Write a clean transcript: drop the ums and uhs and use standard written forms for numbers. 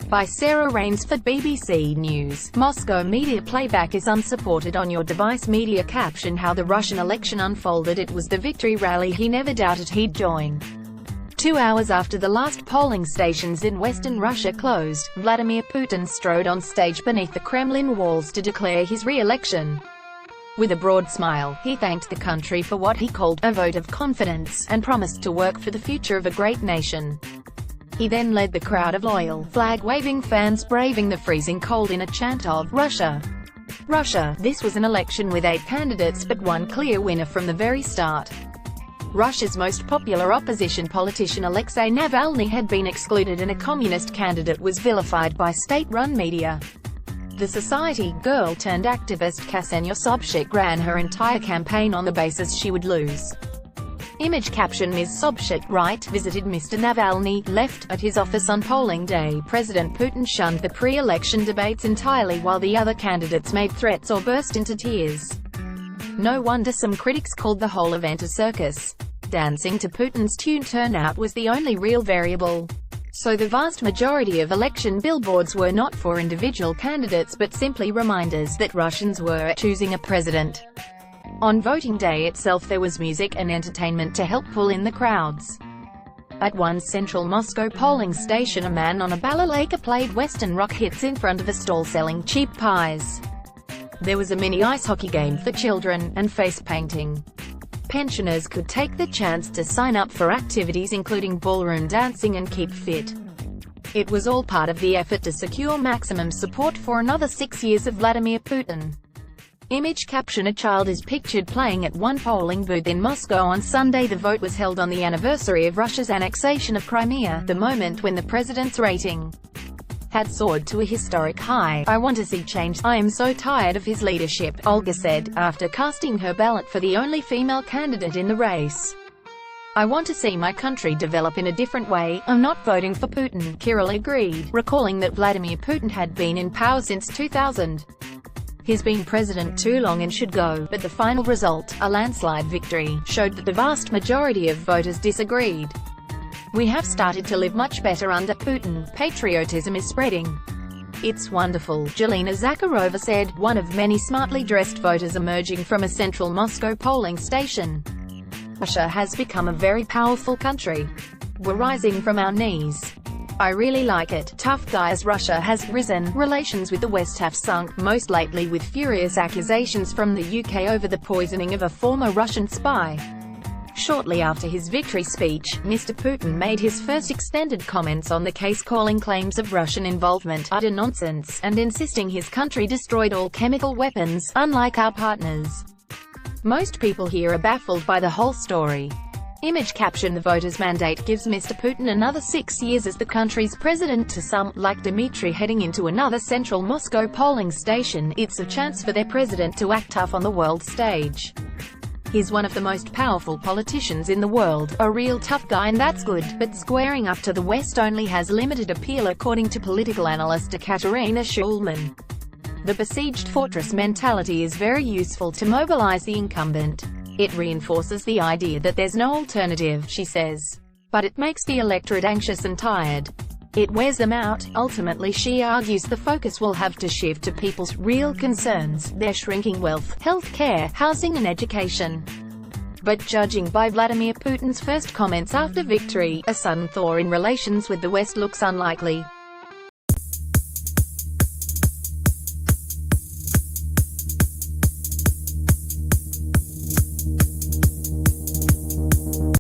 By Sarah Rainsford BBC News. Moscow media playback is unsupported on your device. Media caption how the Russian election unfolded. It was the victory rally he never doubted he'd join. 2 hours after the last polling stations in western Russia closed, Vladimir Putin strode on stage beneath the Kremlin walls to declare his re-election. With a broad smile, he thanked the country for what he called a vote of confidence, and promised to work for the future of a great nation. He then led the crowd of loyal, flag-waving fans braving the freezing cold in a chant of "Russia! Russia!" This was an election with 8 candidates but one clear winner from the very start. Russia's most popular opposition politician Alexei Navalny had been excluded and a communist candidate was vilified by state-run media. The society girl turned activist Ksenia Sobchak ran her entire campaign on the basis she would lose. Image caption Ms. Sobchak, right, visited Mr. Navalny, left, at his office on polling day. President Putin shunned the pre-election debates entirely while the other candidates made threats or burst into tears. No wonder some critics called the whole event a circus. Dancing to Putin's tune turnout was the only real variable. So the vast majority of election billboards were not for individual candidates but simply reminders that Russians were choosing a president. On voting day itself there was music and entertainment to help pull in the crowds. At one central Moscow polling station a man on a balalaika played Western rock hits in front of a stall selling cheap pies. There was a mini ice hockey game for children, and face painting. Pensioners could take the chance to sign up for activities including ballroom dancing and keep fit. It was all part of the effort to secure maximum support for another 6 years of Vladimir Putin. Image caption a child is pictured playing at one polling booth in Moscow on Sunday. The vote was held on the anniversary of Russia's annexation of Crimea, the moment when the president's rating had soared to a historic high. "I want to see change. I am so tired of his leadership," Olga said, after casting her ballot for the only female candidate in the race. "I want to see my country develop in a different way. I'm not voting for Putin," Kirill agreed, recalling that Vladimir Putin had been in power since 2000. He's been president too long and should go, but the final result, a landslide victory, showed that the vast majority of voters disagreed. "We have started to live much better under Putin. Patriotism is spreading. It's wonderful," Jelena Zakharova said, one of many smartly dressed voters emerging from a central Moscow polling station. "Russia has become a very powerful country. We're rising from our knees. I really like it. Tough guy as Russia has risen. Relations with the West have sunk, most lately with furious accusations from the UK over the poisoning of a former Russian spy." Shortly after his victory speech, Mr. Putin made his first extended comments on the case, calling claims of Russian involvement utter nonsense, and insisting his country destroyed all chemical weapons, unlike our partners. "Most people here are baffled by the whole story." Image caption the voters' mandate gives Mr. Putin another 6 years as the country's president. To some, like Dmitry heading into another central Moscow polling station, it's a chance for their president to act tough on the world stage. He's one of the most powerful politicians in the world, a real tough guy, and that's good, but squaring up to the West only has limited appeal, according to political analyst Ekaterina Shulman. The besieged fortress mentality is very useful to mobilize the incumbent. It reinforces the idea that there's no alternative, she says. But it makes the electorate anxious and tired. It wears them out. Ultimately, she argues, the focus will have to shift to people's real concerns, their shrinking wealth, health care, housing and education. But judging by Vladimir Putin's first comments after victory, a sudden thaw in relations with the West looks unlikely.